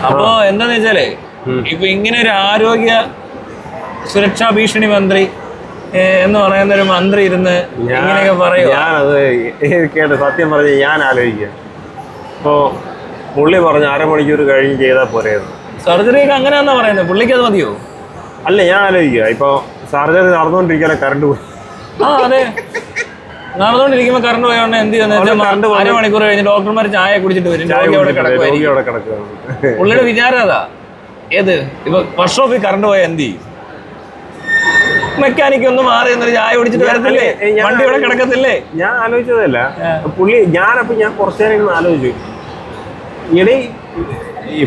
അപ്പോ എന്താന്ന് വെച്ചാലേ ഇപ്പൊ ഇങ്ങനെ ഒരു ആരോഗ്യ സുരക്ഷാ ഭീഷണി മന്ത്രി എന്ന് പറയുന്ന ഒരു മന്ത്രി ഇരുന്ന് ഇങ്ങനെയൊക്കെ പറയും. ഞാനത് കേട്ട് സത്യം പറഞ്ഞ് ഞാൻ ആലോചിക്കുക. ഇപ്പോ പുള്ളി പറഞ്ഞ 1/2 മണിക്കൂർ കഴിഞ്ഞ് ചെയ്താൽ പോരായിരുന്നു. സർജറിയൊക്കെ അങ്ങനെയാണെന്നാ പറയുന്നത്. പുള്ളിക്ക് അത് മതിയോ? അല്ല, ഞാൻ ആലോചിക്കുക, ഇപ്പൊ സർജറി നടന്നുകൊണ്ടിരിക്കാതെ കറണ്ട് പോയി. അതെ, നടന്നുകൊണ്ടിരിക്കുമ്പോ കറണ്ട് പോയോണ്ട് എന്ത് ചെയ്യുന്നത്? 1/2 മണിക്കൂർ കഴിഞ്ഞ് ഡോക്ടർമാർ ചായ കുടിച്ചിട്ട് വരും. പുള്ളിയുടെ വിചാരം അതാ. ഏത് ഇപ്പൊ വർക്ക്ഷോപ്പിൽ കറണ്ട് പോയാൽ എന്ത് ചെയ്യും? മെക്കാനിക്ക് ഒന്ന് മാറി എന്നൊരു ചായ കുടിച്ചിട്ട് വരത്തില്ലേ? വണ്ടി ഇവിടെ കിടക്കത്തില്ലേ? ഞാൻ ആലോചിച്ചതല്ല പുള്ളി. ഞാൻ കുറച്ചു നേരം ആലോചിച്ചു, ഇടയിൽ ഈ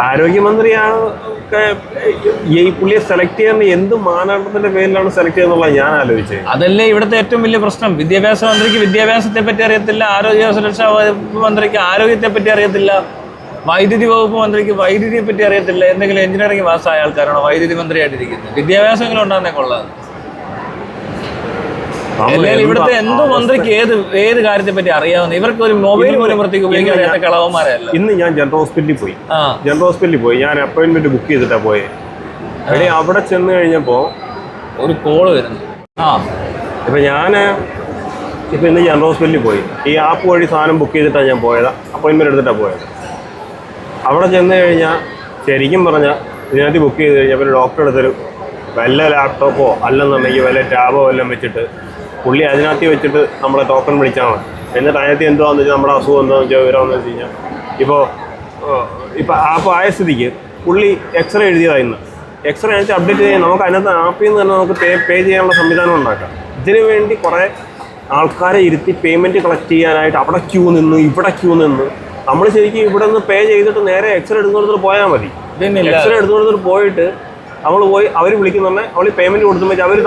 ആരോഗ്യമന്ത്രിയാണ് ഈ പുള്ളിയെ സെലക്ട് ചെയ്യുന്ന എന്ത് മാനദണ്ഡത്തിന്റെ പേരിലാണ് സെലക്ട് ചെയ്യുന്നുള്ള ഞാൻ ആലോചിച്ചത്. അതല്ലേ ഇവിടുത്തെ ഏറ്റവും വലിയ പ്രശ്നം. വിദ്യാഭ്യാസ മന്ത്രിക്ക് വിദ്യാഭ്യാസത്തെ പറ്റി അറിയത്തില്ല, ആരോഗ്യ സുരക്ഷാ വകുപ്പ് മന്ത്രിക്ക് ആരോഗ്യത്തെ പറ്റി അറിയത്തില്ല, വൈദ്യുതി വകുപ്പ് മന്ത്രിക്ക് വൈദ്യുതിയെ പറ്റി അറിയത്തില്ല. എന്തെങ്കിലും എഞ്ചിനീയറിംഗ് പാസ്സായ ആൾക്കാരാണോ വൈദ്യുതി മന്ത്രിയായിട്ടിരിക്കുന്നത്? വിദ്യാഭ്യാസമെങ്കിലും ഉണ്ടാകുന്നേ കൊള്ളാം. ഇവിടുത്തെ എന്തോ മന്ത്രിക്ക് ഏത് കാര്യത്തെ പറ്റി അറിയാവുന്ന? ഇവർക്ക് ഒരു മൊബൈൽ പോലും വൃത്തിക്ക് ഉപയോഗിക്കാൻ അറിയാത്ത കളവന്മാരല്ല. ഇന്ന് ഞാൻ ജനറൽ ഹോസ്പിറ്റലിൽ പോയി. ഞാൻ അപ്പോയിന്റ്മെന്റ് ബുക്ക് ചെയ്തിട്ടാ പോയെ. അവിടെ ചെന്ന് കഴിഞ്ഞപ്പോ ഒരു കോള് വരുന്നു. ഇപ്പൊ ഇന്ന് ജനറൽ ഹോസ്പിറ്റലിൽ പോയി. ഈ ആപ്പ് വഴി സാധനം ബുക്ക് ചെയ്തിട്ടാണ് ഞാൻ പോയത്. അപ്പോയിന്റ്മെന്റ് എടുത്തിട്ടാണ് പോയത്. അവിടെ ചെന്ന് കഴിഞ്ഞാൽ ശരിക്കും പറഞ്ഞാൽ ഇതിനകത്ത് ബുക്ക് ചെയ്ത് കഴിഞ്ഞാൽ ഡോക്ടർ എടുത്തൊരു വല്ല ലാപ്ടോപ്പോ അല്ലെന്നുണ്ടെങ്കിൽ വല്ല ടാബോ എല്ലാം വെച്ചിട്ട് പുള്ളി അതിനകത്ത് വെച്ചിട്ട് നമ്മളെ ടോക്കൺ വിളിച്ചാൽ മതി. എന്നിട്ട് അതിനകത്ത് എന്തുവാന്ന് വെച്ചാൽ നമ്മുടെ അസുഖം എന്താണെന്ന് വെച്ചാൽ വിവരമെന്ന് വെച്ച് കഴിഞ്ഞാൽ ഇപ്പോൾ ആപ്പ് ആയ സ്ഥിതിക്ക് പുള്ളി എക്സ്റേ എഴുതിയതായിരുന്നു. എക്സ്റേ അയച്ച് അപ്ഡേറ്റ് ചെയ്യാൻ നമുക്ക് അതിനകത്ത് ആപ്പിൽ നിന്ന് തന്നെ നമുക്ക് പേ ചെയ്യാനുള്ള സംവിധാനം ഉണ്ടാക്കാം. ഇതിനു വേണ്ടി കുറേ ആൾക്കാരെ ഇരുത്തി പേയ്മെൻറ്റ് കളക്ട് ചെയ്യാനായിട്ട് അവിടെ ക്യൂ നിന്ന് ഇവിടെ ക്യൂ നിന്ന് നമ്മൾ ശരിക്കും ഇവിടെ നിന്ന് പേ ചെയ്തിട്ട് നേരെ എക്സ്റേ എടുത്തുകൊടുത്തിട്ട് പോയാൽ മതി. എക്സ്റേ എടുത്തുകൊടുത്തിട്ട് പോയിട്ട് നമ്മൾ പോയി അവർ വിളിക്കുന്നുണ്ടെ അവൾ പേയ്മെൻറ്റ് കൊടുത്തുമ്പോൾ അവർ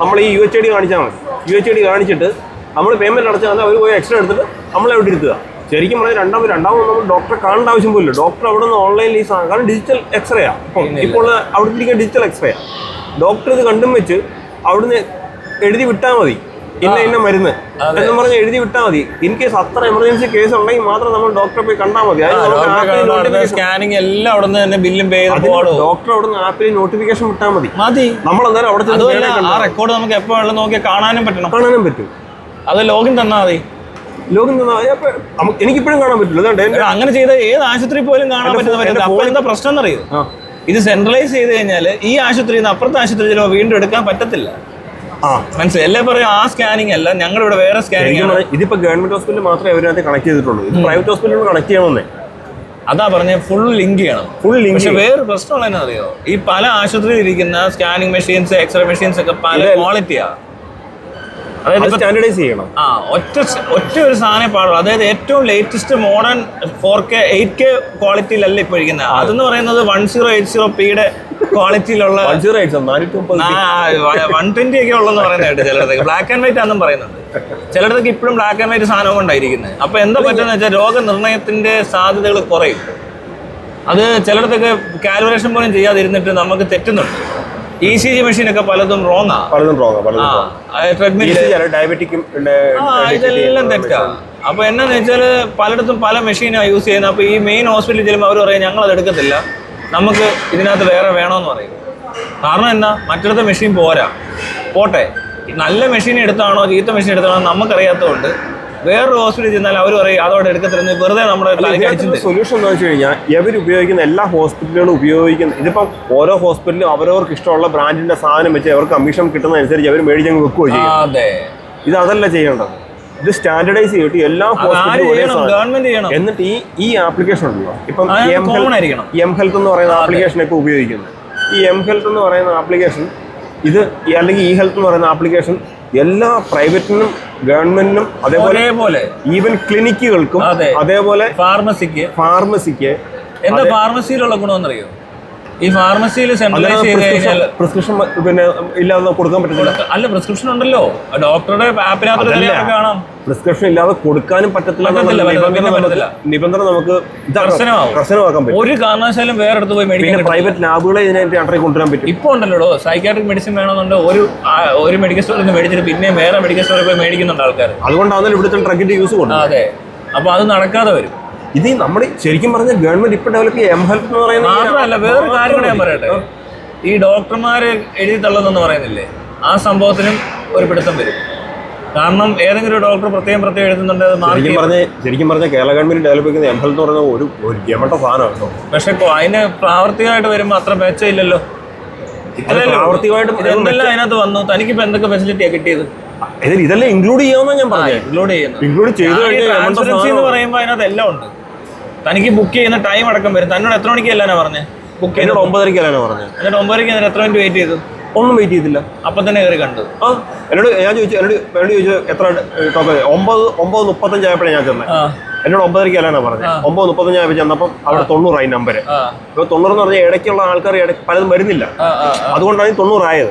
നമ്മൾ ഈ UHID കാണിച്ചാൽ മതി. UHID കാണിച്ചിട്ട് നമ്മൾ പേയ്മെൻറ്റ് അടച്ചാൽ മതി. അവർ പോയി എക്സ്റേ എടുത്തിട്ട് നമ്മളെ അവിടെ ഇരുത്തുക. ശരിക്കും പറഞ്ഞാൽ രണ്ടാമത് നമ്മൾ ഡോക്ടറെ കാണേണ്ട ആവശ്യം പോലില്ല. ഡോക്ടർ അവിടെ നിന്ന് ഓൺലൈനിൽ കാരണം ഡിജിറ്റൽ എക്സ്റേയാണ്. ഇപ്പോൾ അവിടെ ഇരിക്കുന്ന ഡിജിറ്റൽ എക്സ്റേയാണ്. ഡോക്ടർ ഇത് കണ്ടും വെച്ച് അവിടുന്ന് എഴുതി വിട്ടാൽ മതി. ഇന്ന മരുന്ന് എന്ന് പറഞ്ഞ് എഴുതി വിട്ടാൽ മതി. ഇൻ കേസ് അത്ര എമർജൻസി കേസ് ഉണ്ടെങ്കിൽ മാത്രം നമ്മൾ ഡോക്ടറെ പോയി കണ്ടാൽ മതി. ഡോക്ടർ അവിടെ നിന്ന് ആപ്പിൽ നോട്ടിഫിക്കേഷൻ വിട്ടാൽ മതി. നമ്മൾ എന്തായാലും അവിടെ റെക്കോർഡ് നമുക്ക് എപ്പോഴും നോക്കി കാണാനും പറ്റും. അത് ലോഗിൻ തന്നാൽ മതി. എനിക്കിപ്പോഴും കാണാൻ പറ്റില്ല. അങ്ങനെ ചെയ്ത ഏത് ആശുപത്രി പോലും കാണാൻ പറ്റുന്ന. അപ്പോൾ എന്താ പ്രശ്നം എന്നറിയോ? ഇത് സെൻട്രലൈസ് ചെയ്ത് കഴിഞ്ഞാൽ ഈ ആശുപത്രിയിൽ നിന്ന് അപ്പുറത്തെ ആശുപത്രി ചിലപ്പോൾ വീണ്ടും എടുക്കാൻ പറ്റത്തില്ല. മനസ്സിലായി? എല്ലാം പറയും ആ സ്കാനിങ് അല്ല, ഞങ്ങളിവിടെ വേറെ സ്കാനിങ്. ഇതിപ്പോ ഗവൺമെന്റ് ഹോസ്പിറ്റലിൽ മാത്രമേ അവരതിനകത്ത് കണക്ട് ചെയ്തിട്ടുള്ളൂ. ഇത് പ്രൈവറ്റ് ഹോസ്പിറ്റലിൽ കണക്ട് ചെയ്യണമെന്നേ. അതാ പറഞ്ഞ ഫുൾ ലിങ്ക് ചെയ്യണം. പക്ഷെ വേറെ പ്രശ്നമുള്ള എന്നാ അറിയോ? ഈ പല ആശുപത്രിയിൽ ഇരിക്കുന്ന സ്കാനിങ് മെഷീൻസ്, എക്സ്റേ മെഷീൻസ് ഒക്കെ പല ക്വാളിറ്റിയാ. അതായത് സ്റ്റാൻഡർഡൈസ് ചെയ്യണം. ഒറ്റ ഒരു സാധനം പാടുള്ളൂ. അതായത് ഏറ്റവും ലേറ്റസ്റ്റ് മോഡേൺ 4K 8K ക്വാളിറ്റിയിലല്ല ഇപ്പൊ ഇരിക്കുന്നത്. അതെന്ന് പറയുന്നത് 1080p ക്വാളിറ്റിയിലുള്ള 120 ഒക്കെ ഉള്ളെന്ന് പറയുന്നത് ചിലടത്തേക്ക്. ബ്ലാക്ക് ആൻഡ് വൈറ്റ് ആണെന്നും പറയുന്നുണ്ട്. ചിലടത്തേക്ക് ഇപ്പോഴും ബ്ലാക്ക് ആൻഡ് വൈറ്റ് സാധനം കൊണ്ടായിരിക്കുന്നത്. അപ്പൊ എന്താ പറ്റുന്ന വെച്ചാൽ രോഗനിർണയത്തിന്റെ സാധ്യതകൾ കുറയും. അത് ചിലടത്തൊക്കെ കാൽക്കുലേഷൻ പോലും ചെയ്യാതിരുന്നിട്ട് നമുക്ക് തെറ്റുന്നുണ്ട്. ECG മെഷീനൊക്കെ പലതും റോങ്ങാ. ഇതെല്ലാം തെറ്റാ. അപ്പൊ എന്നാന്ന് വെച്ചാല് പലയിടത്തും പല മെഷീനാണ് യൂസ് ചെയ്യുന്നത്. അപ്പൊ ഈ മെയിൻ ഹോസ്പിറ്റലിൽ ചെല്ലുമ്പോൾ അവർ പറയും ഞങ്ങൾ അത് എടുക്കത്തില്ല, നമുക്ക് ഇതിനകത്ത് വേറെ വേണമെന്ന് പറയും. കാരണം എന്താ? മറ്റിടത്തെ മെഷീൻ പോട്ടെ, നല്ല മെഷീൻ എടുത്താണോ ചീത്ത മെഷീൻ എടുത്താണോ നമുക്കറിയാത്തതുകൊണ്ട് വേറൊരു ഹോസ്പിറ്റലിൽ ചെന്നാൽ അവർ പറയും അതോടെ എടുക്കത്തില്ല. വെറുതെ നമ്മുടെ സൊല്യൂഷൻ എന്ന് വെച്ച് കഴിഞ്ഞാൽ ഇവർ ഉപയോഗിക്കുന്ന എല്ലാ ഹോസ്പിറ്റലുകളും ഇതിപ്പം ഓരോ ഹോസ്പിറ്റലും അവരവർക്ക് ഇഷ്ടമുള്ള ബ്രാൻഡിന്റെ സാധനം വെച്ച് അവർക്ക് കമ്മീഷൻ കിട്ടുന്നതനുസരിച്ച് അവർ മേടിച്ചങ്ങ് വെക്കുകയോ ചെയ്യും. ഇത് അതല്ല ചെയ്യേണ്ടത്. ഇത് സ്റ്റാൻഡർഡൈസ് ചെയ്തിട്ട് എല്ലാ ഹോസ്പിറ്റലും എന്നിട്ട് ഈ ആപ്ലിക്കേഷൻ ഉണ്ടല്ലോ, ഇപ്പം എം ഹെൽത്ത് എന്ന് പറയുന്ന ആപ്ലിക്കേഷൻ ഒക്കെ ഉപയോഗിക്കുന്നത്. ഈ എം ഹെൽത്ത് എന്ന് പറയുന്ന ആപ്ലിക്കേഷൻ ഇത് അല്ലെങ്കിൽ ഇ ഹെൽത്ത് എന്ന് പറയുന്ന ആപ്ലിക്കേഷൻ എല്ലാ പ്രൈവറ്റിനും ഗവൺമെന്റിനും അതേപോലെ ഈവൻ ക്ലിനിക്കുകൾക്കും അതേപോലെ ഫാർമസിക്ക് എന്താ ഫാർമസിയിലുള്ള ഗുണമെന്നറിയോ? ഈ ഫാർമസിയിൽ സെൻട്രലൈസ് ചെയ്ത് കഴിഞ്ഞാൽ പ്രിസ്ക്രിപ്ഷൻ പിന്നെ ഇല്ലാതെ കൊടുക്കാൻ പറ്റില്ല. അല്ല, പ്രിസ്ക്രിപ്ഷൻ ഉണ്ടല്ലോ, ഡോക്ടറുടെ ആപ്പിനകത്ത് കാണാം. പ്രിസ്ക്രിപ്ഷൻ ഇല്ലാതെ കൊടുക്കാനും പറ്റത്തില്ല. നിബന്ധന നമുക്ക് കർശനമാക്കാൻ പറ്റും. ഒരു കാരണവശാലും വേറെ അടുത്ത് പോയി മേടിക്കാൻ. പ്രൈവറ്റ് ലാബുകളെ ഇതിനായിട്ട് അണ്ടറിൽ കൊണ്ടുവരാൻ പറ്റും. ഇപ്പോൾ ഉണ്ടല്ലോ സൈക്കാട്രിക് മെഡിസിൻ വേണമെന്നുണ്ട് ഒരു മെഡിക്കൽ സ്റ്റോറിൽ നിന്ന് മേടിച്ചിട്ട് പിന്നെ വേറെ മെഡിക്കൽ സ്റ്റോറിൽ പോയി മേടിക്കുന്നുണ്ട് ആൾക്കാർ. അതുകൊണ്ടാണല്ലോ ഇവിടുത്തെ ഡ്രഗിന്റെ യൂസ് കൊടുക്കുന്നത്. അതെ, അപ്പൊ അത് നടക്കാതെ വരും. ഇത് നമ്മുടെ ശരിക്കും പറഞ്ഞ ഗവൺമെന്റ് ഇപ്പൊ ഡെവലപ്പ് ചെയ്യ എംഹെൽത്ത് എന്ന് പറയുന്നത് മാത്രമല്ല വേറൊരു കാര്യം കൂടെ ഞാൻ പറയട്ടെ, ഈ ഡോക്ടർമാര് എഴുതി തള്ളുന്നെന്ന് പറയുന്നില്ലേ, ആ സംഭവത്തിനും ഒരു പിടുത്തം വരും. കാരണം ഏതെങ്കിലും ഒരു ഡോക്ടർ പ്രത്യേകം എഴുതുന്നുണ്ട്. ശരിക്കും പറഞ്ഞ കേരള ഗവൺമെന്റ് ഡെവലപ്പ് ചെയ്യുന്ന എംഹെൽത്ത് എന്ന് പറയുന്ന ഒരു ഗമട്ട സാധനമാണ് കേട്ടോ. പക്ഷെ അതിന് പ്രാവർത്തികമായിട്ട് വരുമ്പോ അത്ര മെച്ചമില്ലല്ലോ. ഇതെല്ലാം അതിനകത്ത് വന്നു. തനിക്കിപ്പോ എന്തൊക്കെ ഫെസിലിറ്റിയാ കിട്ടിയത്? ഇതെല്ലാം ഇൻക്ലൂഡ് ചെയ്യാമെന്നാ ഞാൻ പറഞ്ഞത്. ഇൻക്ലൂഡ് ചെയ്ത് ട്രാൻസ്പെറൻസി എന്ന് പറയുമ്പോൾ അതിനകത്ത് എല്ലാം ഉണ്ട്. തനിക്ക് ബുക്ക് ചെയ്യുന്ന ടൈം അടക്കം വരും. തന്നോട് എത്ര മണിക്ക് അല്ലാനാ പറഞ്ഞത്? ബുക്ക് ചെയ്യുന്നത് 9:30 അല്ലാനാ പറഞ്ഞത്. എന്നിട്ട് 9:30 എത്ര മിനിറ്റ് വെയിറ്റ് ചെയ്തു? ഒന്നും വെയിറ്റ് ചെയ്തില്ല, അപ്പൊ തന്നെ കയറി കണ്ടു. എന്നോട് ചോദിച്ചു എത്ര ടോക്കൺ? 9:35 ആയപ്പോഴേ ഞാൻ ചെന്നത്. എന്നോട് 9:30 അല്ലാനാ പറഞ്ഞത്. 9:35 ആയപ്പോൾ ചെന്നപ്പം അവിടെ 90 ആയി നമ്പര്. ഇപ്പൊ 90 എന്ന് പറഞ്ഞാൽ ഇടയ്ക്കുള്ള ആൾക്കാർ പലതും വരുന്നില്ല, അതുകൊണ്ടാണ് 90 ആയത്.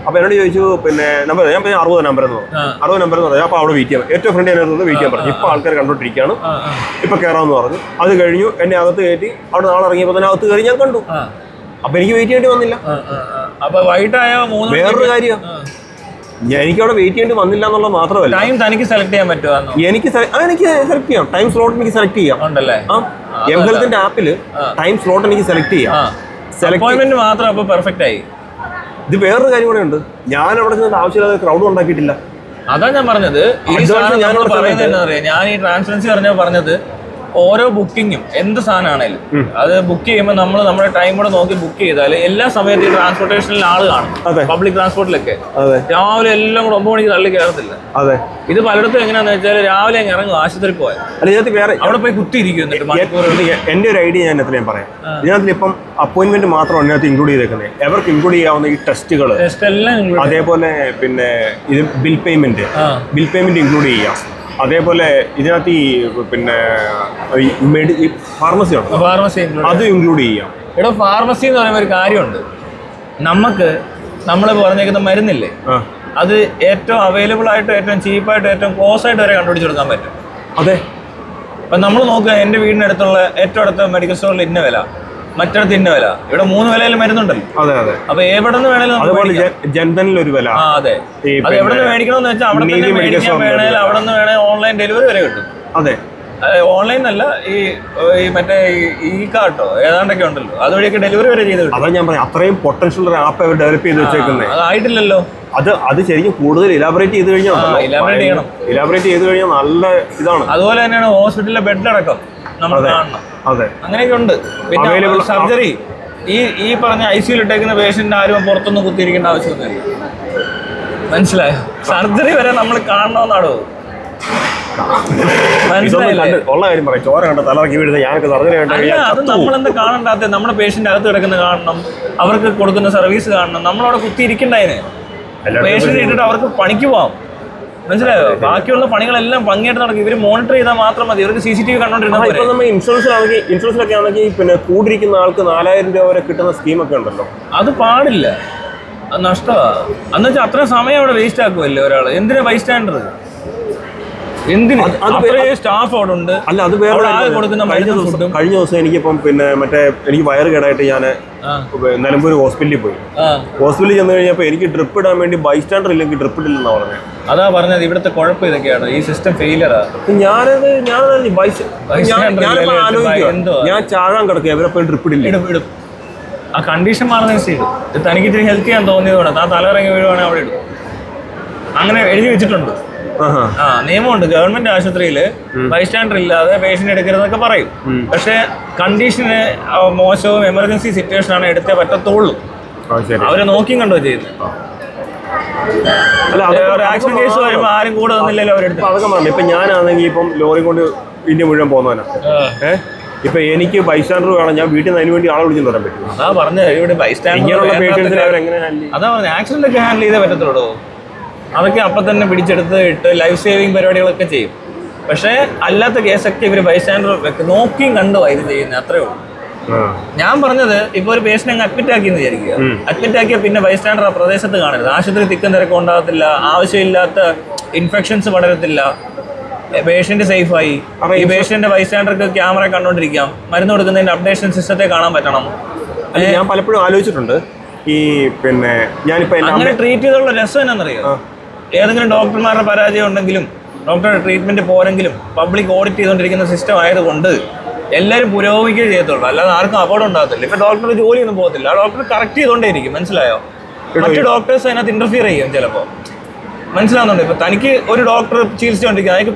അപ്പൊ എന്നോട് ചോദിച്ചു പിന്നെ നമ്പർ, ഞാൻ 60 നമ്പർ എന്ന് പറഞ്ഞു. 60 നമ്പർ എന്ന് പറഞ്ഞു. അപ്പൊ അവിടെ വെയിറ്റ് ചെയ്യാം, ഏറ്റവും ഫ്രണ്ട് വെയിറ്റ് ചെയ്യാൻ പറഞ്ഞു. ഇപ്പൊ ആൾക്കാർ കണ്ടോണ്ടിരിക്കുകയാണ്, ഇപ്പൊ കയറാമെന്ന് പറഞ്ഞു. അത് കഴിഞ്ഞു എന്നെ അകത്ത് കയറ്റി. അവിടെ നാളെ ഇറങ്ങിയപ്പോൾ തന്നെ അകത്ത് കയറി ഞാൻ കണ്ടു. അപ്പൊ എനിക്ക് വെയിറ്റ് ചെയ്യേണ്ടി വന്നില്ല. അപ്പൊ വൈകിട്ടായ വേറൊരു കാര്യം, എനിക്ക് അവിടെ വെയിറ്റ് ചെയ്യേണ്ടി വന്നില്ല എന്നുള്ളത് മാത്രമല്ല, ടൈം തനിക്ക് സെലക്ട് ചെയ്യാൻ പറ്റുമോ? എനിക്ക് സെലക്ട് ചെയ്യാം, ടൈം സ്ലോട്ട് എനിക്ക് സെലക്ട് ചെയ്യാം. എംഹെൽത്തിന്റെ ആപ്പില് ടൈം സ്ലോട്ട് എനിക്ക് സെലക്ട് ചെയ്യാം. അപ്പോയിന്റ്മെന്റ് മാത്രം അപ്പൊ പെർഫെക്റ്റ് ആയി. ഇത് വേറൊരു കാര്യം കൂടെ ഉണ്ട്, ഞാൻ അവിടെ ചെന്നിട്ട് ആവശ്യമില്ലാതെ ക്രൗഡ് ഉണ്ടാക്കിയിട്ടില്ല. അതാ ഞാൻ പറഞ്ഞത്. ഞാൻ ഈ ട്രാൻസ്പെറൻസി പറഞ്ഞത് ഓരോ ബുക്കിങ്ങും എന്ത് സാധനമാണേലും അത് ബുക്ക് ചെയ്യുമ്പോൾ നമ്മൾ നമ്മുടെ ടൈം കൂടെ നോക്കി ബുക്ക് ചെയ്താൽ എല്ലാ സമയത്തും ഈ ട്രാൻസ്പോർട്ടേഷനിൽ ആള് കാണും. പബ്ലിക് ട്രാൻസ്പോർട്ടിലൊക്കെ രാവിലെ എല്ലാം കൂടെ 9 മണിക്ക് തള്ളി കയറത്തില്ല. ഇത് പലയിടത്തും എങ്ങനെയാന്ന് വെച്ചാൽ രാവിലെ അങ്ങ് ഇറങ്ങും, ആശുപത്രി പോയാൽ അവിടെ പോയി കുത്തിയിരിക്കും. എന്റെ ഒരു ഐഡിയ ഞാൻ പറയാം. ഇതിനകത്ത് ഇപ്പം അപ്പോയിന്റ്മെന്റ് മാത്രമാണ് ഇതിനകത്ത് ഇൻക്ലൂഡ് ചെയ്തേക്കുന്നത്. എവർക്ക് ഇൻക്ലൂഡ് ചെയ്യാവുന്ന ഈ ടെസ്റ്റ് എല്ലാം, അതേപോലെ പിന്നെ ഇത് ബിൽ പേയ്മെന്റ് ഇൻക്ലൂഡ് ചെയ്യാം. അതേപോലെ ഇതിനകത്ത് ഈ പിന്നെ ഫാർമസി അത് ഇൻക്ലൂഡ് ചെയ്യാം. ഇവിടെ ഫാർമസി എന്ന് പറയുന്ന ഒരു കാര്യമുണ്ട്. നമ്മൾ പറഞ്ഞേക്കുന്ന മരുന്നില്ലേ, അത് ഏറ്റവും അവൈലബിൾ ആയിട്ട്, ഏറ്റവും ചീപ്പായിട്ട്, ഏറ്റവും കോസ്റ്റ് ആയിട്ട് വരെ കണ്ടുപിടിച്ച് കൊടുക്കാൻ പറ്റും. അതെ. അപ്പം നമ്മൾ നോക്കുക, എൻ്റെ വീടിനടുത്തുള്ള ഏറ്റവും അടുത്ത മെഡിക്കൽ സ്റ്റോറിൽ ഇന്ന വില, മറ്റിടത്ത് ഇന്ന വില. ഇവിടെ 3 വിലയിൽ മരുന്നുണ്ടല്ലോ. അപ്പൊ എവിടെ നിന്ന് വേണേലും ജൻധനിലൊരു വില. അതെ, അത് എവിടെ നിന്ന് മേടിക്കണമെന്ന് വെച്ചാൽ അവിടെ തന്നെ മേടിക്കാൻ വേണേൽ അവിടെ നിന്ന് വേണേൽ ഓൺലൈൻ ഡെലിവറി വരെ കിട്ടും. അതെ, ഓൺലൈൻ അല്ല, ഈ മറ്റേ ഈ കാർട്ടോ ഏതാണ്ടൊക്കെ ഉണ്ടല്ലോ, അതുവഴിയൊക്കെ ഡെലിവറി വരെ ചെയ്ത് കിട്ടും. അതാ ഞാൻ പറയാം, അത്രയും പൊട്ടൻഷ്യൽ ഒരു ആപ്പ് അവർ ഡെവലപ്പ് ചെയ്ത് വെച്ചേക്കുന്നത്. അതായിട്ടില്ലല്ലോ. അത് ശരിക്കും കൂടുതൽ ഇലാബറേറ്റ് ചെയ്ത് കഴിഞ്ഞാൽ നല്ല ഇതാണ്. അതുപോലെ തന്നെയാണ് ഹോസ്പിറ്റലിലെ ബെഡിലടക്കം നമ്മൾ കാണണം. അങ്ങനെയൊക്കെ ഉണ്ട്. പിന്നെ സർജറി, ഈ പറഞ്ഞ ICU ഇട്ടേക്കുന്ന പേഷ്യന്റ് ആരും പുറത്തൊന്നും കുത്തിയിരിക്കേണ്ട ആവശ്യമൊന്നുമില്ല. മനസ്സിലായോ? സർജറി വരെ നമ്മൾ കാണണമെന്നാണോ? ഉള്ള കാര്യം പറയാം, ചോര കണ്ട തലറക്കി വീഴുന്ന ഞാനൊക്കെ സർജറി അത് നമ്മളെന്താ കാണണ്ടാത്ത? നമ്മുടെ പേഷ്യന്റ് അകത്ത് കിടക്കുന്ന കാണണം, അവർക്ക് കൊടുക്കുന്ന സർവീസ് കാണണം. നമ്മളവിടെ കുത്തിയിരിക്കണ്ടതിന് പേഷ്യന്റ് ഇട്ടിട്ട് അവർക്ക് പണിക്ക് പോവാം. മനസ്സിലായോ? ബാക്കിയുള്ള പണികളെല്ലാം ഭംഗിയായിട്ട് നടക്കും. ഇവര് മോണിറ്റർ ചെയ്താൽ മാത്രം മതി. ഇവർക്ക് CCTV കണ്ടോണ്ടിരുന്നാൽ ഇപ്പൊ നമ്മൾ ഇൻഷുറൻസിലൊക്കെ ആണെങ്കിൽ പിന്നെ കൂടിയിരിക്കുന്ന ആൾക്ക് 4000 രൂപ വരെ കിട്ടുന്ന സ്കീമൊക്കെ ഉണ്ടല്ലോ. അത് പാടില്ല, അത് നഷ്ടമാണ്. എന്ന് വെച്ചാൽ അത്രയും സമയം അവിടെ വേസ്റ്റ് ആക്കുമല്ലേ ഒരാൾ. എന്തിനാ ബൈസ്റ്റാൻഡർ? എന്തിന്? അത്രയും സ്റ്റാഫ് അവിടെ ഉണ്ട്. അല്ല, അത് വേറെ കൊടുക്കുന്ന കഴിഞ്ഞ ദിവസം എനിക്കിപ്പം പിന്നെ എനിക്ക് വയറ് കേടായിട്ട് ഞാൻ നിലമ്പൂർ ഹോസ്പിറ്റലിൽ പോയി. ഹോസ്പിറ്റലിൽ ചെന്ന് കഴിഞ്ഞപ്പോൾ എനിക്ക് ഡ്രിപ്പ് ഇടാൻ വേണ്ടി ബൈസ്റ്റാൻഡർ ഇല്ലെങ്കിൽ ഡ്രിപ്പ് ഇടില്ലെന്നാണ് പറഞ്ഞത്. അതാ പറഞ്ഞത്, ഇവിടുത്തെ കുഴപ്പം ഇതൊക്കെയാണ്. ഈ സിസ്റ്റം ഫെയിലിയറാ. ഞാൻ ചാകാൻ കിടക്കുക, ഇവരെ പോയി ഡ്രിപ്പ് ഇടില്ല. ഇടും. ആ കണ്ടീഷൻ മാറുന്നതിനനുസരിച്ച് തനിക്ക് ഇത്തിരി ഹെൽത്ത് ചെയ്യാൻ തോന്നിയതുകൊണ്ട് ആ തലയിറങ്ങി വീഴുവാണെങ്കിൽ അവിടെ ഇടും. അങ്ങനെ എഴുതി വെച്ചിട്ടുണ്ട്. നിയമമുണ്ട്. ഗവൺമെന്റ് ആശുപത്രിയിൽ ബൈസ്റ്റാൻഡർ ഇല്ലാതെ പേഷ്യന്റ് എടുക്കരുതെന്നൊക്കെ പറയും. പക്ഷെ കണ്ടീഷന് മോശവും എമർജൻസി സിറ്റുവേഷൻ ആണ് എടുത്തേ പറ്റത്തുള്ളൂ. അവരെ നോക്കിയും കണ്ടോ ചെയ്യുന്നത്. ആക്സിഡന്റ് കേസ് വരുമ്പോൾ ആരും കൂടെ വന്നില്ലല്ലോ അവരെടുത്ത്. അതൊക്കെ പറഞ്ഞു. ഇപ്പൊ ഞാനാണെങ്കിൽ ഇപ്പം ലോറി കൊണ്ട് ഇന്ത്യ മുഴുവൻ പോകുന്നവനാ. ഇപ്പൊ എനിക്ക് ബൈസ്റ്റാൻഡർ വേണം, ഞാൻ വീട്ടിൽ നിന്ന് അതിന് വേണ്ടി ആളെ വിളിച്ചു തരാൻ പറ്റും. അതാ പറഞ്ഞത്, ഇവിടെ ബൈസ്റ്റാൻഡർ അതാ പറഞ്ഞത്, ആക്സിഡന്റ് ഒക്കെ ഹാൻഡിൽ ചെയ്തേ പറ്റത്തുള്ളൂ. അതൊക്കെ അപ്പം തന്നെ പിടിച്ചെടുത്ത് ഇട്ട് ലൈഫ് സേവിങ് പരിപാടികളൊക്കെ ചെയ്യും. പക്ഷേ അല്ലാത്ത കേസൊക്കെ ഇവർ ബൈസ്റ്റാൻഡർ നോക്കിയും കണ്ടു ഇത് ചെയ്യുന്നത്, അത്രേ ഉള്ളൂ. ഞാൻ പറഞ്ഞത്, ഇപ്പൊ ഒരു പേഷ്യന്റ് അങ്ങ് അഡ്മിറ്റ് ആക്കിയെന്ന് വിചാരിക്കുക. അഡ്മിറ്റ് ആക്കിയ പിന്നെ ബൈസ്റ്റാൻഡർ ആ പ്രദേശത്ത് കാണരുത്. ആശുപത്രി തിക്കും തിരക്കും ഉണ്ടാകത്തില്ല, ആവശ്യമില്ലാത്ത ഇൻഫെക്ഷൻസ് പടരത്തില്ല, പേഷ്യന്റ് സേഫായി. ഈ പേഷ്യന്റ് ബൈസ്റ്റാൻഡർക്ക് ക്യാമറ കണ്ടോണ്ടിരിക്കാം, മരുന്ന് കൊടുക്കുന്നതിന്റെ അപ്ഡേഷൻ സിസ്റ്റത്തെ കാണാൻ പറ്റണം. ഞാൻ പലപ്പോഴും ആലോചിച്ചിട്ടുണ്ട്, ഈ പിന്നെ ഞാനിപ്പോ അങ്ങനെ ട്രീറ്റ് ചെയ്തുള്ള രസം എന്നാണെന്നറിയോ? ഏതെങ്കിലും ഡോക്ടർമാരുടെ പരാജയം ഉണ്ടെങ്കിലും ഡോക്ടറുടെ ട്രീറ്റ്മെന്റ് പോരെങ്കിലും പബ്ലിക് ഓഡിറ്റ് ചെയ്തുകൊണ്ടിരിക്കുന്ന സിസ്റ്റം ആയതുകൊണ്ട് എല്ലാവരും പുരോഗമിക്കുകയും ചെയ്യത്തുള്ളൂ, അല്ലാതെ ആർക്കും അപകടം ഉണ്ടാകത്തില്ല. ഇപ്പൊ ഡോക്ടറുടെ ജോലിയൊന്നും പോകത്തില്ല, ആ ഡോക്ടർ കറക്റ്റ് ചെയ്തുകൊണ്ടേയിരിക്കും. മനസ്സിലായോ? മറ്റു ഡോക്ടേഴ്സ് അതിനകത്ത് ഇന്റർഫിയർ ചെയ്യും ചിലപ്പോൾ. മനസ്സിലാവുന്നുണ്ട്? ഇപ്പൊ തനിക്ക് ഒരു ഡോക്ടർ ചികിത്സിച്ചുകൊണ്ടിരിക്കുക, അതൊക്കെ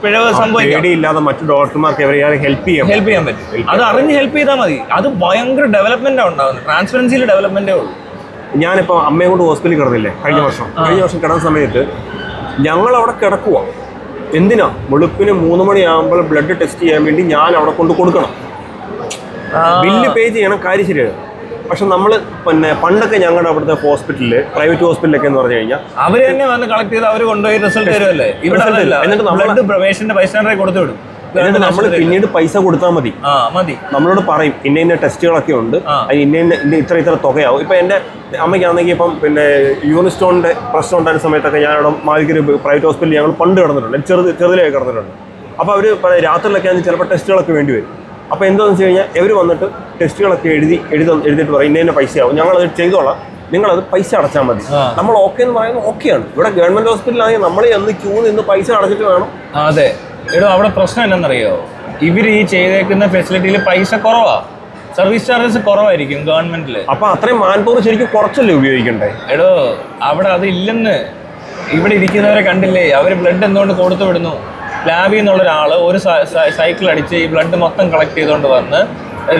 പിഴവ് സംഭവിക്കും. പേടിയില്ലാതെ മറ്റു ഡോക്ടർമാർക്ക് ഹെൽപ്പ് ചെയ്യാൻ പറ്റും. അത് അറിഞ്ഞ് ഹെൽപ്പ് ചെയ്താൽ മതി. അത് ഭയങ്കര ഡെവലപ്മെന്റാണ് ഉണ്ടാകുന്നത്. ട്രാൻസ്പെറൻസിയിൽ ഡെവലപ്മെന്റേ ഉള്ളൂ. ഞാനിപ്പോൾ അമ്മയെ കൊണ്ട് ഹോസ്പിറ്റലിൽ കിടന്നില്ലേ കഴിഞ്ഞ വർഷം കിടന്ന സമയത്ത് ഞങ്ങൾ അവിടെ കിടക്കുക. എന്തിനാ? വെളുപ്പിന് 3 മണിയാകുമ്പോൾ ബ്ലഡ് ടെസ്റ്റ് ചെയ്യാൻ വേണ്ടി ഞാൻ അവിടെ കൊണ്ട് കൊടുക്കണം, ബില്ല് പേ ചെയ്യണം, കാര്യം ശരിയാണ്. പക്ഷെ നമ്മൾ പിന്നെ പണ്ടൊക്കെ ഞങ്ങളുടെ അവിടുത്തെ ഹോസ്പിറ്റലിൽ, പ്രൈവറ്റ് ഹോസ്പിറ്റലൊക്കെ എന്ന് പറഞ്ഞു കഴിഞ്ഞാൽ അവർ തന്നെ വന്ന് കളക്ട് ചെയ്ത് അവർ കൊണ്ടുപോയി റിസൾട്ട് തരുമല്ലേ. ഇവിടെ എന്നിട്ട് പേഷ്യന്റ് ബൈസ്റ്റാൻഡറെ കൊടുത്തു വിടും. എന്നിട്ട് നമ്മൾ പിന്നീട് പൈസ കൊടുത്താൽ മതി. നമ്മളോട് പറയും ഇന്ന ടെസ്റ്റുകളൊക്കെ ഉണ്ട്, ഇന്ന ഇത്ര തുകയാവും. ഇപ്പൊ എന്റെ അമ്മയ്ക്കാണെങ്കിൽ ഇപ്പം പിന്നെ യൂണിസ്റ്റോണിന്റെ പ്രശ്നം ഉണ്ടായിരുന്ന സമയത്തൊക്കെ ഞാൻ അവിടെ മാലിക്കൊരു പ്രൈവറ്റ് ഹോസ്പിറ്റലിൽ ഞങ്ങൾ പണ്ട് കിടന്നിട്ടുണ്ട്, ചെറുതിലേക്ക് കിടന്നിട്ടുണ്ട്. അപ്പോൾ അവർ രാത്രിയിലൊക്കെ ആണെങ്കിൽ ചിലപ്പോൾ ടെസ്റ്റുകളൊക്കെ വേണ്ടി വരും. അപ്പോൾ എന്താണെന്ന് വെച്ച് കഴിഞ്ഞാൽ ഇവർ വന്നിട്ട് ടെസ്റ്റുകളൊക്കെ എഴുതിയിട്ട് പറയും ഇന്ന പൈസയാവും, ഞങ്ങളത് ചെയ്തോളാം, നിങ്ങളത് പൈസ അടച്ചാൽ മതി. നമ്മൾ ഓക്കെ എന്ന് പറയുന്നത് ഓക്കെയാണ്. ഇവിടെ ഗവൺമെന്റ് ഹോസ്പിറ്റലാണെങ്കിൽ നമ്മൾ എന്ന് ക്യൂ നിന്ന് പൈസ അടച്ചിട്ട് വേണം. അതെ എടോ, അവിടെ പ്രശ്നം എന്താണെന്നറിയോ? ഇവർ ഈ ചെയ്തേക്കുന്ന ഫെസിലിറ്റിയിൽ പൈസ കുറവാ, സർവീസ് ചാർജസ് കുറവായിരിക്കും ഗവൺമെന്റില്. അപ്പൊ അത്രയും മാൻപവർ ശരിക്കും കുറച്ചല്ലേ ഉപയോഗിക്കണ്ടേ? എടോ, അവിടെ അത് ഇല്ലെന്ന്. ഇവിടെ ഇരിക്കുന്നവരെ കണ്ടില്ലേ, അവർ ബ്ലഡ് എന്തുകൊണ്ട് കൊടുത്തു വിടുന്നു? ലാബിൽ നിന്നുള്ള ഒരാൾ ഒരു സൈക്കിൾ അടിച്ച് ഈ ബ്ലഡ് മൊത്തം കളക്ട് ചെയ്തുകൊണ്ട് വന്ന്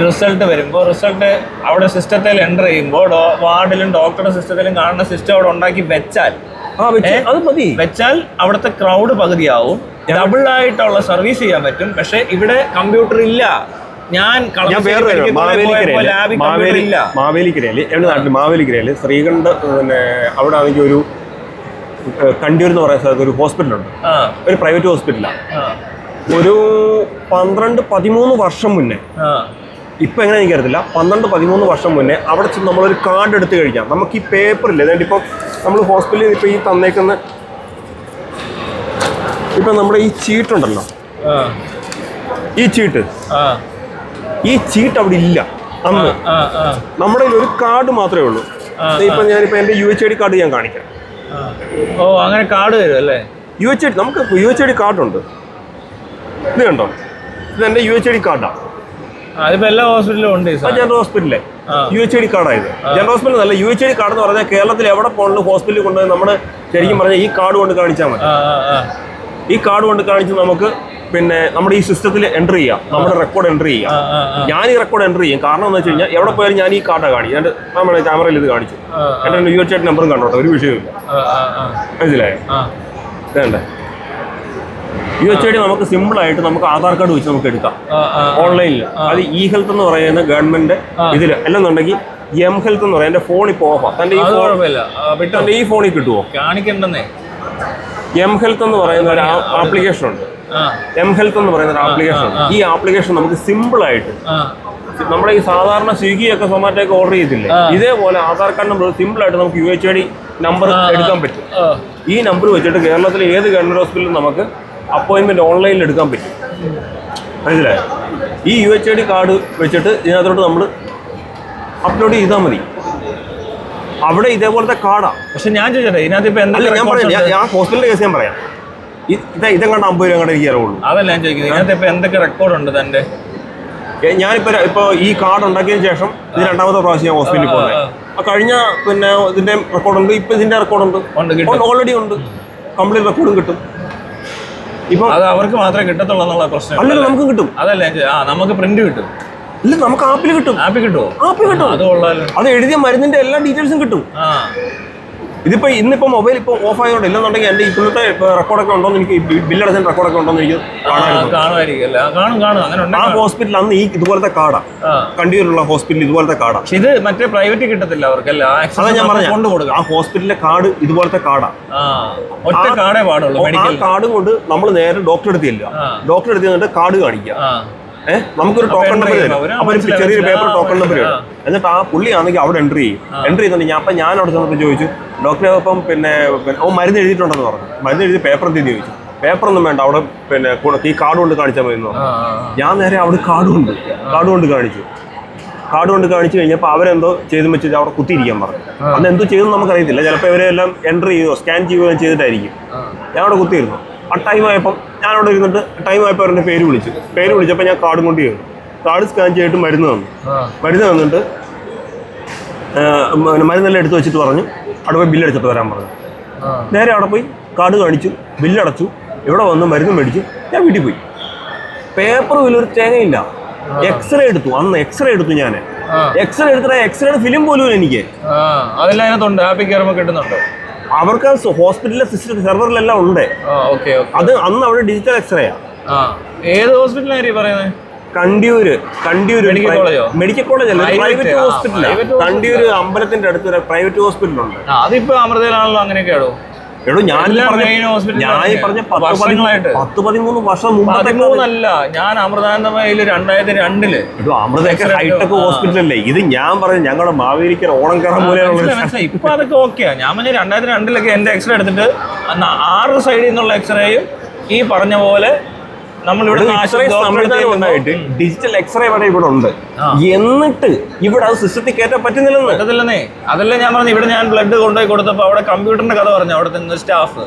റിസൾട്ട് വരുമ്പോൾ റിസൾട്ട് അവിടെ സിസ്റ്റത്തിൽ എൻ്റർ ചെയ്യുമ്പോൾ വാർഡിലും ഡോക്ടറുടെ സിസ്റ്റത്തിലും കാണുന്ന സിസ്റ്റം അവിടെ ഉണ്ടാക്കി വെച്ചാൽ അവിടുത്തെ ക്രൗഡ് പകുതിയാവും. ഡബിൾ ആയിട്ടുള്ള സർവീസ് ചെയ്യാൻ പറ്റും. പക്ഷെ ഇവിടെ കമ്പ്യൂട്ടർ ഇല്ല. മാവേലിക്കരയില് ശ്രീകണ്ഠ പിന്നെ അവിടെ ആണെങ്കിൽ ഒരു കണ്ടിയൂർ എന്ന് പറയുന്ന സ്ഥലത്ത് ഒരു ഹോസ്പിറ്റലുണ്ട്, ഒരു പ്രൈവറ്റ് ഹോസ്പിറ്റലാണ്. ഒരു 12-13 വർഷം മുന്നേ, ഇപ്പൊ എങ്ങനെ എനിക്കറിയത്തില്ല, 12-13 വർഷം മുന്നേ അവിടെ ചെന്ന് നമ്മളൊരു കാർഡ് എടുത്ത് കഴിക്കാം. നമുക്ക് ഈ പേപ്പറില്ല, അതായത് ഇപ്പം നമ്മൾ ഹോസ്പിറ്റലിൽ ഇപ്പൊ ഈ തന്നേക്കുന്ന ഇപ്പൊ നമ്മുടെ ഈ ചീട്ടുണ്ടല്ലോ, ഈ ചീട്ട് അവിടെ ഇല്ല. അന്ന് നമ്മുടെ ഒരു കാർഡ് മാത്രമേ ഉള്ളൂ. ഇപ്പൊ ഞാനിപ്പോ എന്റെ UHID കാർഡ് ഞാൻ കാണിക്കാം. ഓ, അങ്ങനെ കാർഡ് വരും അല്ലേ? UHID, നമുക്ക് UHID കാർഡുണ്ട്. ഇത് കണ്ടോ, ഇത് എന്റെ UHID കാർഡാണ്. അതിപ്പോ എല്ലാ ഹോസ്പിറ്റലിലും ഉണ്ട്. ജനറൽ ഹോസ്പിറ്റലിലെ UHID കാർഡായത്. ജനറൽ ഹോസ്പിറ്റൽ നല്ല UHID കാർഡ് എന്ന് പറഞ്ഞാൽ കേരളത്തിൽ എവിടെ പോകണം ഹോസ്പിറ്റലിൽ കൊണ്ടുപോയി നമ്മുടെ ശരിക്കും പറഞ്ഞാൽ ഈ കാർഡ് കൊണ്ട് കാണിച്ചാൽ മതി. ഈ കാർഡ് കൊണ്ട് കാണിച്ച് നമുക്ക് പിന്നെ നമ്മുടെ ഈ സിസ്റ്റത്തിൽ എൻ്റർ ചെയ്യാം, നമ്മുടെ റെക്കോർഡ് എൻ്റർ ചെയ്യാം. ഞാൻ ഈ റെക്കോർഡ് എൻ്റർ ചെയ്യും. കാരണം എന്ന് വെച്ച് കഴിഞ്ഞാൽ എവിടെ പോയാലും ഞാൻ ഈ കാർഡാണ് കാണിക്കും. എൻ്റെ നമ്മുടെ ക്യാമറയിൽ ഇത് കാണിച്ചു, എൻ്റെ UHID നമ്പറും കണ്ടോട്ടെ, ഒരു വിഷയമില്ല. മനസ്സിലായോ? വേണ്ടേ? UHID നമുക്ക് സിമ്പിളായിട്ട് നമുക്ക് ആധാർ കാർഡ് വെച്ച് നമുക്ക് എടുക്കാം ഓൺലൈനിൽ. അത് eHealth എന്ന് പറയുന്ന ഗവൺമെന്റ് ഇതിൽ അല്ലെന്നുണ്ടെങ്കിൽ mHealth എന്ന് പറയാം. എൻ്റെ ഫോൺ ഇപ്പോൾ ഓഫാണ്. തൻ്റെ ഈ ഫോണിൽ കിട്ടുമോ? കാണിക്കണ്ടെന്നേ. mHealth എന്ന് പറയുന്ന ഒരു ആപ്ലിക്കേഷൻ ഉണ്ട്. mHealth എന്ന് പറയുന്ന ഒരു ആപ്ലിക്കേഷൻ ഉണ്ട്. ഈ ആപ്ലിക്കേഷൻ നമുക്ക് സിമ്പിളായിട്ട് നമ്മുടെ ഈ സാധാരണ സ്വിഗ്ഗി ഒക്കെ സൊമാറ്റോ ഒക്കെ ഓർഡർ ചെയ്തില്ലേ, ഇതേപോലെ ആധാർ കാർഡ് നമ്പർ സിമ്പിളായിട്ട് നമുക്ക് UHID നമ്പർ എടുക്കാൻ പറ്റും. ഈ നമ്പർ വെച്ചിട്ട് കേരളത്തിലെ ഏത് ഗവൺമെന്റ് ഹോസ്പിറ്റലിലും നമുക്ക് അപ്പോയിൻമെന്റ് ഓൺലൈനിൽ എടുക്കാൻ പറ്റും. മനസ്സിലായോ? ഈ UHID കാർഡ് വെച്ചിട്ട് ഇതിനകത്തോട്ട് നമ്മൾ അപ്ലോഡ് ചെയ്താൽ മതി. അവിടെ ഇതേപോലത്തെ കാർഡാണ്. പക്ഷെ ഞാൻ ചോദിച്ചേ, ഇതിനകത്ത് ഇപ്പൊ ഞാൻ ഹോസ്പിറ്റലിന്റെ കേസ് ഞാൻ പറയാം. ഇതെങ്ങാണ്ട് 50 രൂപ അങ്ങോട്ട് എനിക്ക് അറിവുള്ളൂ. അതല്ല ഞാൻ ചോദിക്കുന്നത്, ഇതിനകത്ത് ഇപ്പൊ എന്തൊക്കെ റെക്കോർഡ് ഉണ്ട് തന്റെ? ഞാനിപ്പോ ഈ കാർഡ് ഉണ്ടാക്കിയതിന് ശേഷം ഇത് 2ാമത്തെ പ്രാവശ്യം ഞാൻ ഹോസ്പിറ്റലിൽ പോകുന്നത്. കഴിഞ്ഞ പിന്നെ ഇതിന്റെ റെക്കോർഡുണ്ട്, ഇപ്പൊ ഇതിന്റെ റെക്കോർഡുണ്ട്, ഓൾറെഡി ഉണ്ട്. കംപ്ലീറ്റ് റെക്കോർഡും കിട്ടും. ഇപ്പൊ അത് അവർക്ക് മാത്രമേ കിട്ടത്തുള്ളൂ എന്നുള്ള പ്രശ്നം. അല്ലല്ലോ, നമുക്ക് കിട്ടും. അതല്ല നമുക്ക് പ്രിന്റ് കിട്ടും. ഇല്ല, നമുക്ക് ആപ്പിൽ കിട്ടും. ആപ്പിൽ കിട്ടും. അത് കൊള്ളാലോ. അത് എഴുതിയ മരുന്നിന്റെ എല്ലാ ഡീറ്റെയിൽസും കിട്ടും. ഇതിപ്പോ ഇന്നിപ്പോ മൊബൈൽ ഇപ്പൊ ഓഫ് ആയതുകൊണ്ട് ഇല്ലെന്നുണ്ടെങ്കിൽ എന്റെ ഇപ്പോഴത്തെ റെക്കോർഡൊക്കെ ഉണ്ടോന്ന് എനിക്ക് ബില്ലടച്ച റെക്കോർഡൊക്കെ ഉണ്ടോന്ന് എനിക്ക് കാണുമായിരിക്കും. ആ ഹോസ്പിറ്റൽ അന്ന് ഈ ഇതുപോലത്തെ കാർഡാണ്, കണ്ടിയൂരുള്ള ഹോസ്പിറ്റൽ ഇതുപോലത്തെ കാർഡാണ്. ഇത് മറ്റേ പ്രൈവറ്റ് കിട്ടത്തില്ല അവർക്കല്ല. അതാ ഞാൻ പറഞ്ഞ ആ ഹോസ്പിറ്റലിലെ കാർഡ് ഇതുപോലത്തെ കാർഡാണ്. ഒറ്റ കാർഡേ പാടുള്ളൂ. ആ കാർഡ് കൊണ്ട് നമ്മൾ നേരെ ഡോക്ടർ എടുത്തില്ല, ഡോക്ടർ എടുത്ത് എന്നിട്ട് കാർഡ് കാണിക്കുക. നമുക്കൊരു ടോക്കൺ നമ്പർ തരും. അപ്പൊ ചെറിയൊരു പേപ്പർ ടോക്കൺ നമ്പർ തരും. എന്നിട്ട് ആ പുള്ളിയാണെങ്കിൽ അവിടെ എൻട്രി ചെയ്യും. എൻട്രി ചെയ്തിട്ട് ഞാൻ അവിടെ ചെന്നപ്പോൾ ചോദിച്ചു, ഡോക്ടറെ അപ്പം പിന്നെ മരുന്ന് എഴുതിയിട്ടുണ്ടെന്ന് പറഞ്ഞു. മരുന്ന് എഴുതി പേപ്പർ എന്തെന്ന് ചോദിച്ചു. പേപ്പറൊന്നും വേണ്ട, അവിടെ പിന്നെ ഈ കാർഡ് കൊണ്ട് കാണിച്ചാൽ മതി എന്ന് പറഞ്ഞു. ഞാൻ നേരെ അവിടെ കാർഡ് കൊണ്ട് കാണിച്ചു. കാർഡ് കൊണ്ട് കാണിച്ചു കഴിഞ്ഞപ്പോൾ അവരെന്തോ ചെയ്തു വെച്ചിട്ട് അവിടെ കുത്തിയിരിക്കാൻ പറഞ്ഞു. അന്ന് എന്തോ ചെയ്തെന്ന് നമുക്കറിയത്തില്ല. ചിലപ്പോൾ ഇവരെല്ലാം എൻട്രി ചെയ്യുകയോ സ്കാൻ ചെയ്യുകയോ ചെയ്തിട്ടായിരിക്കും. ഞാൻ അവിടെ കുത്തിയിരുന്നു. ആ ടൈം ആയപ്പോൾ ഞാനവിടെ ഇരുന്നിട്ട് ടൈം ആയപ്പോൾ അവരുടെ പേര് വിളിച്ചപ്പോൾ ഞാൻ കാർഡും കൊണ്ട് ചെയ്യുന്നു. കാർഡ് സ്കാൻ ചെയ്തിട്ട് മരുന്ന് തന്നിട്ട് മരുന്നെല്ലാം എടുത്ത് വെച്ചിട്ട് പറഞ്ഞു അവിടെ പോയി ബില്ലടിച്ചിട്ട് വരാൻ പറഞ്ഞു. നേരെ അവിടെ പോയി കാർഡ് കാണിച്ചു, ബില്ലടച്ചു, ഇവിടെ വന്ന് മരുന്ന് മേടിച്ചു, ഞാൻ വീട്ടിൽ പോയി. പേപ്പറും ഇല്ലൊരു തേങ്ങയില്ല. എക്സ്റേ എടുത്തു. അന്ന് എക്സ്റേ എടുത്തു. ഞാൻ എക്സ്റേ എടുത്തിട്ട് എക്സ്റേയുടെ ഫിലിം പോലും എനിക്ക് അവർക്ക് ഹോസ്പിറ്റലിലെ സിസ്റ്റം സെർവറിലെല്ലാം ഉണ്ട്. അത് അന്ന് അവിടെ ഡിജിറ്റൽ എക്സ്റേയാ. ഏത് ഹോസ്പിറ്റലാണ് പറയുന്നത്? കണ്ടിയൂര് മെഡിക്കൽ കോളേജ് അല്ല, പ്രൈവറ്റ് ഹോസ്പിറ്റലാണ്. കണ്ടിയൂര് അമ്പലത്തിന്റെ അടുത്ത് ഒരു പ്രൈവറ്റ് ഹോസ്പിറ്റലുണ്ട്. അതിപ്പോ അമൃതയിലാണല്ലോ. അങ്ങനെയൊക്കെയാണോ? എടോ ഞാൻ പറഞ്ഞ 10-13 വർഷം മുമ്പല്ല. ഞാൻ അമൃതാനന്ദമയില് 2002 അമൃതയൊക്കെ ഹൈടെക് ഹോസ്പിറ്റലല്ലേ ഇത്. ഞാൻ പറഞ്ഞു ഞങ്ങളുടെ മാവേലിക്കര ഓണംകറ മൂലമുള്ള ഇപ്പൊ അതൊക്കെ ഓക്കെയാ. ഞാൻ പറഞ്ഞ 2002 എന്റെ എക്സ്റേ എടുത്തിട്ട് 6 സൈഡിൽ നിന്നുള്ള എക്സ്റേയും ഈ പറഞ്ഞ പോലെ നമ്മളിവിടെ ഉണ്ടായിട്ട് ഡിജിറ്റൽ എക്സ്റേ വരെ ഇവിടെ ഉണ്ട്. എന്നിട്ട് ഇവിടെ അത് സിസ്റ്റത്തിൽ കയറ്റാൻ പറ്റുന്നില്ലെന്നേ. അതല്ല ഞാൻ പറഞ്ഞു. ഇവിടെ ഞാൻ ബ്ലഡ് കൊണ്ടുപോയി കൊടുത്തപ്പോൾ അവിടെ കമ്പ്യൂട്ടറിന്റെ കഥ പറഞ്ഞു. അവിടെ നിന്ന് സ്റ്റാഫ്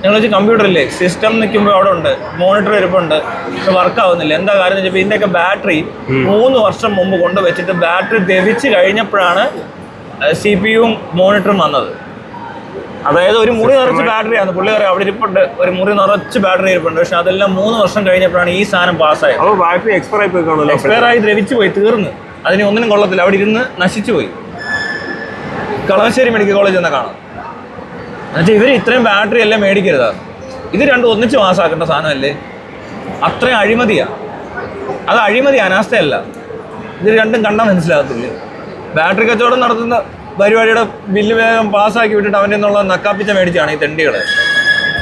ഞങ്ങൾ വെച്ച് കമ്പ്യൂട്ടറില്ലേ സിസ്റ്റം നിൽക്കുമ്പോൾ അവിടെ ഉണ്ട്, മോണിറ്റർ ഇരിപ്പുണ്ട്, വർക്ക് ആവുന്നില്ല. എന്താ കാര്യം വെച്ചപ്പോൾ ഇതിന്റെയൊക്കെ ബാറ്ററി 3 വർഷം മുമ്പ് കൊണ്ടുവച്ചിട്ട് ബാറ്ററി ദഹിച്ച് കഴിഞ്ഞപ്പോഴാണ് CPU-യും മോണിറ്ററും വന്നത്. അതായത് ഒരു മുറി നിറച്ച് ബാറ്ററിയാണ്. പുള്ളി പറയാം അവിടെ ഇരിപ്പുണ്ട്, ഒരു മുറി നിറച്ച് ബാറ്ററി ഇരിപ്പുണ്ട്. പക്ഷെ അതെല്ലാം 3 വർഷം കഴിഞ്ഞപ്പോഴാണ് ഈ സാധനം പാസ്സായത്. എക്സ്പയർ ആയി ദ്രവിച്ചു പോയി, തീർന്ന്. അതിന് ഒന്നിനും കൊള്ളത്തില്ല. അവിടെ ഇരുന്ന് നശിച്ചു പോയി. കളമശ്ശേരി മെഡിക്കൽ കോളേജ് എന്ന് കാണാം. എന്നുവെച്ചാൽ ഇവർ ഇത്രയും ബാറ്ററി എല്ലാം മേടിക്കരുതാ. ഇത് രണ്ടും ഒന്നിച്ച് പാസ്സാക്കേണ്ട സാധനമല്ലേ? അത്രയും അഴിമതിയാ. അത് അഴിമതി, അനാസ്ഥയല്ല. ഇത് രണ്ടും കണ്ടാൽ മനസ്സിലാകത്തില്ല. ബാറ്ററി കച്ചവടം നടത്തുന്ന പരിപാടിയുടെ ബില്ല് വേഗം പാസ്സാക്കി വിട്ടിട്ട് അവൻ്റെ നിന്നുള്ള നക്കാപ്പിച്ച മേടിച്ചാണ് ഈ തെണ്ടികൾ.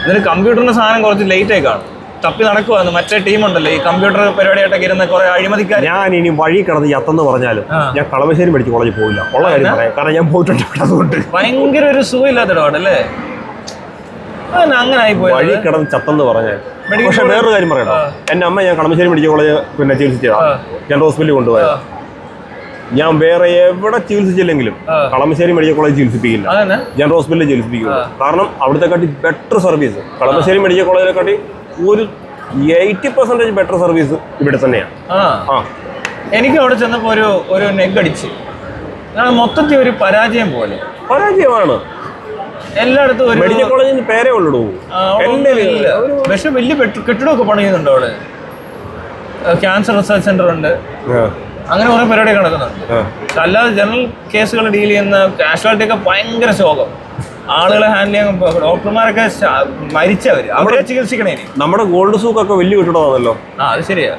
എന്നിട്ട് കമ്പ്യൂട്ടറിൻ്റെ സാധനം കുറച്ച് ലേറ്റായി കാണും, തപ്പി നടക്കുവാന്ന്. മറ്റേ ടീമുണ്ടല്ലോ ഈ കമ്പ്യൂട്ടർ പരിപാടിയായിട്ടൊക്കെ ഇരുന്ന കുറെ അഴിമതിക്കാർ. ഞാൻ ഇനി വഴി കിടന്ന് യത്തെന്ന് പറഞ്ഞാലും ഞാൻ കളമശ്ശേരി മെഡിക്കൽ കോളേജിൽ പോയില്ല. ഉള്ള കാര്യം പറയാം, കാരണം ഞാൻ പോയിട്ടുണ്ട്. അതുകൊണ്ട് ഭയങ്കര ഒരു സുഖമില്ലാത്ത ഇടപാടല്ലേ അങ്ങനെ ആയിപ്പോയി. വഴി കിടന്ന് ചത്തെന്ന് പറഞ്ഞാൽ. പക്ഷെ വേറൊരു കാര്യം പറയണം. എൻ്റെ അമ്മ ഞാൻ കളമശ്ശേരി മെഡിക്കൽ കോളേജ് ചികിത്സിച്ചതാണ്. ജനറൽ ഹോസ്പിറ്റലിൽ കൊണ്ടുപോയത്. ഞാൻ വേറെ എവിടെ ചികിത്സിച്ചില്ലെങ്കിലും കളമശ്ശേരി മെഡിക്കൽ കോളേജ് ചികിത്സിപ്പിക്കില്ല, ജനറൽ ഹോസ്പിറ്റലിൽ ചികിത്സിപ്പിക്കില്ല. കാരണം അവിടുത്തെ കാട്ടി ബെറ്റർ സർവീസ് കളമശ്ശേരി മെഡിക്കൽ കോളേജിനെ കാട്ടി ഒരു 80% ബെറ്റർ സർവീസ് ഇവിടെ തന്നെയാണ്. എനിക്ക് അവിടെ ചെന്നപ്പോ ഒരു നെഗ് അടിച്ച് മൊത്തത്തിൽ ഒരു പരാജയം പോലെ. പരാജയമാണ് എല്ലായിടത്തും. മെഡിക്കൽ കോളേജിന് പേരേ ഉള്ളൂ. പക്ഷെ വലിയ കെട്ടിടമൊക്കെ പണിയുന്നുണ്ട് അവിടെ. ക്യാൻസർ റിസർച്ച് സെന്റർ ഉണ്ട്, അങ്ങനെ കുറെ പരിപാടിയൊക്കെ നടക്കുന്നുണ്ട്. അല്ലാതെ ജനറൽ കേസുകൾ ഡീൽ ചെയ്യുന്ന കാഷ്വാലിറ്റി ഒക്കെ ഭയങ്കര ശോകം. ആളുകളെ ഹാൻഡിൽ ചെയ്യാൻ ഡോക്ടർമാരൊക്കെ മരിച്ചവര് അവരെ ചികിത്സിക്കണേ. നമ്മുടെ ഗോൾഡ് സൂക്ക് ഒക്കെ വലിയ കെട്ടിടമാണല്ലോ. അത് ശരിയാ,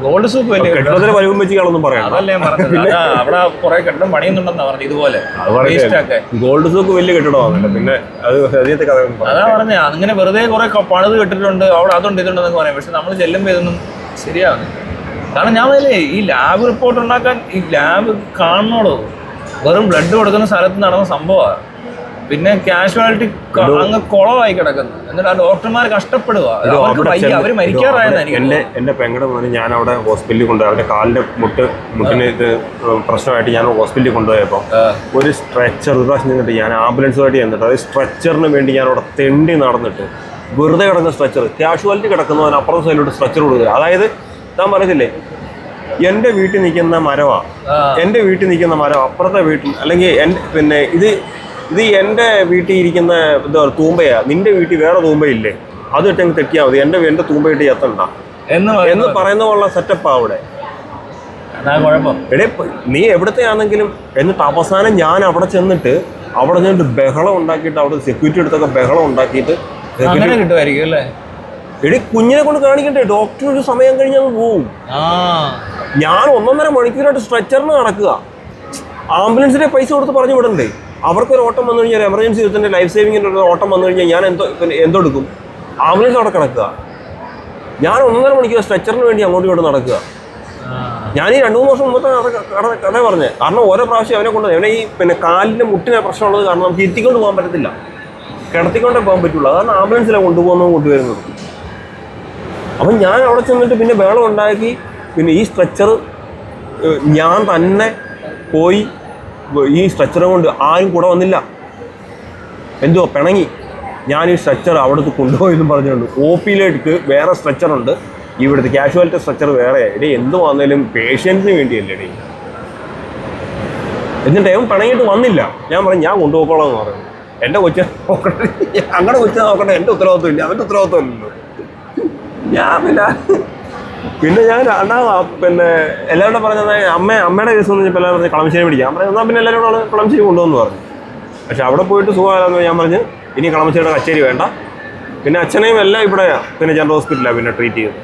ഗോൾഡ് സൂക്ക് വലിയ കെട്ടിടത്തിന് പരിവും വെച്ചിക്കാളൊന്നും പറയാം. അതല്ലേ പറഞ്ഞത്, അവിടെ കുറെ കെട്ടിടം പണിയുന്നുണ്ടെന്നാ പറഞ്ഞു. ഇതുപോലെ ഗോൾഡ് സൂക്ക് വലിയ കെട്ടിടമാണല്ലോ. പിന്നെ അതാ പറഞ്ഞ അങ്ങനെ വെറുതെ കുറെ പണിത് കെട്ടിട്ടുണ്ട് അവിടെ, അതുണ്ട് ഇതുണ്ടെന്നൊക്കെ പറയാം. പക്ഷെ നമ്മൾ ചെല്ലുമ്പോൾ ഇതൊന്നും ശരിയാവുന്നില്ല. കാരണം ഞാൻ പറഞ്ഞില്ലേ, ഈ ലാബ് റിപ്പോർട്ട് ഉണ്ടാക്കാൻ ഈ ലാബ് കാണണോടോ. വെറും ബ്ലഡ് കൊടുക്കുന്ന സ്ഥലത്ത് നടന്ന സംഭവമാണ്. പിന്നെ കാഷ്വാലിറ്റി അങ്ങ് കുളമായി കിടക്കുന്നു. എന്നിട്ട് ആ ഡോക്ടർമാർ കഷ്ടപ്പെടുക, അവര് മരിക്കാറായെന്നായിരിക്കും. എന്റെ പെങ്ങളുടെ മോനെ ഞാൻ അവിടെ ഹോസ്പിറ്റലിൽ കൊണ്ടുപോയി. അവരുടെ കാലിന്റെ മുട്ടിന് ഇത് പ്രശ്നമായിട്ട് ഞാൻ ഹോസ്പിറ്റലിൽ കൊണ്ടുപോയപ്പോൾ ഒരു സ്ട്രെച്ചർ നിന്നിട്ട് ഞാൻ ആംബുലൻസുമായിട്ട് ചെന്നിട്ട് അത് സ്ട്രെച്ചറിന് വേണ്ടി ഞാൻ അവിടെ തെണ്ടി നടന്നിട്ട് വെറുതെ കിടക്കുന്ന സ്ട്രെച്ചർ, കാഷ്വാലിറ്റി കിടക്കുന്നവൻ അപ്പുറത്തെ സൈഡിലോട്ട് സ്ട്രെച്ചർ കൊടുക്കുക. അതായത് ഞാൻ പറഞ്ഞില്ലേ, എൻ്റെ വീട്ടിൽ നിൽക്കുന്ന മരമാണ്, എൻ്റെ വീട്ടിൽ നിൽക്കുന്ന മരം അപ്പുറത്തെ വീട്ടിൽ, അല്ലെങ്കിൽ പിന്നെ ഇത് എൻ്റെ വീട്ടിൽ ഇരിക്കുന്ന എന്താ തൂമ്പയാ, നിന്റെ വീട്ടിൽ വേറെ തൂമ്പയില്ലേ, അത് ഇട്ടെങ്കിൽ തെറ്റിയാൽ മതി, എൻ്റെ തൂമ്പയിട്ട് എത്തണ്ട എന്ന് പറയുന്ന പോലുള്ള സെറ്റപ്പാണ് അവിടെ. എടേ നീ എവിടത്തെയാണെങ്കിലും. എന്നിട്ട് അവസാനം ഞാൻ അവിടെ ചെന്നിട്ട് ബഹളം ഉണ്ടാക്കിയിട്ട്, അവിടെ സെക്യൂരിറ്റി എടുത്തൊക്കെ ബഹളം ഉണ്ടാക്കിയിട്ട് കിട്ടുമായിരിക്കും അല്ലേ. എടി കുഞ്ഞിനെ കൊണ്ട് കാണിക്കണ്ടേ, ഡോക്ടർ ഒരു സമയം കഴിഞ്ഞാൽ പോവും. ഞാൻ 1.5 മണിക്കൂറായിട്ട് സ്ട്രെച്ചറിന് നടക്കുക. ആംബുലൻസിന്റെ പൈസ കൊടുത്ത് പറഞ്ഞു വിടണ്ടേ. അവർക്കൊരു ഓട്ടം വന്നു കഴിഞ്ഞാൽ, എമർജൻസി യൂത്തിന്റെ ലൈഫ് സേവിങ്ങിൻ്റെ ഒരു ഓട്ടം വന്നു കഴിഞ്ഞാൽ ഞാൻ എന്തെടുക്കും? ആംബുലൻസ് അവിടെ കിടക്കുക. ഞാൻ 1.5 മണിക്കൂർ സ്ട്രെച്ചറിന് വേണ്ടി അങ്ങോട്ടും ഇങ്ങോട്ട് നടക്കുക. ഞാൻ ഈ 2-3 വർഷം മുമ്പത്തെ കഥ പറഞ്ഞത്. കാരണം ഓരോ പ്രാവശ്യം അവനെ കൊണ്ട് അവനെ ഈ പിന്നെ കാലിൻ്റെ മുട്ടിനെ പ്രശ്നമുള്ളത് കാരണം നമുക്ക് ഇരുത്തിക്കൊണ്ട് പോകാൻ പറ്റത്തില്ല, കിടത്തിക്കൊണ്ടേ പോകാൻ പറ്റുള്ളൂ. അതാണ് ആംബുലൻസിലാണ് കൊണ്ടുപോകുന്നതും കൊണ്ടുവരുന്നത്. അപ്പം ഞാൻ അവിടെ ചെന്നിട്ട് പിന്നെ ബഹളം ഉണ്ടാക്കി. പിന്നെ ഈ സ്ട്രെച്ചർ ഞാൻ തന്നെ പോയി ഈ സ്ട്രെച്ചറും കൊണ്ട് ആരും കൂടെ വന്നില്ല. എന്തോ പിണങ്ങി. ഞാൻ ഈ സ്ട്രെച്ചർ അവിടുത്തെ കൊണ്ടുപോയെന്നും പറഞ്ഞുകൊണ്ട് OP-യിലേക്ക് വേറെ സ്ട്രെച്ചറുണ്ട്, ഇവിടുത്തെ കാഷ്വാലിറ്റി സ്ട്രെച്ചർ വേറെ. എടേ എന്ത് വന്നാലും പേഷ്യൻസിന് വേണ്ടിയല്ലേ ഡേ. എന്നിട്ട് അവൻ പിണങ്ങിയിട്ട് വന്നില്ല. ഞാൻ പറഞ്ഞു ഞാൻ കൊണ്ടുപോക്കോളാം എന്ന് പറഞ്ഞു. എൻ്റെ കൊച്ചിനെ നോക്കട്ടെ, അങ്ങനെ കൊച്ചിനെ നോക്കട്ടെ, എൻ്റെ ഉത്തരവാദിത്വം ഇല്ല, അവൻ്റെ ഉത്തരവാദിത്വം ഇല്ലല്ലോ. പിന്നെ ഞാൻ പിന്നെ എല്ലാവരും പറഞ്ഞത് അമ്മയുടെ കേസ് എന്ന് പറഞ്ഞപ്പോൾ എല്ലാവരും പറഞ്ഞ് കളമശ്ശേരി പിടിക്കാം. ഞാൻ പറഞ്ഞു എന്നാൽ പിന്നെ എല്ലാവരും കളമശ്ശേരി കൊണ്ടുവന്ന് പറഞ്ഞു. പക്ഷെ അവിടെ പോയിട്ട് സുഖമാകാമെന്ന് ഞാൻ പറഞ്ഞ് ഇനി കളമശ്ശേരിയുടെ കച്ചേരി വേണ്ട. പിന്നെ അച്ഛനെയും എല്ലാം ഇവിടെയാണ് പിന്നെ ജനറൽ ഹോസ്പിറ്റലാണ് പിന്നെ ട്രീറ്റ് ചെയ്തത്.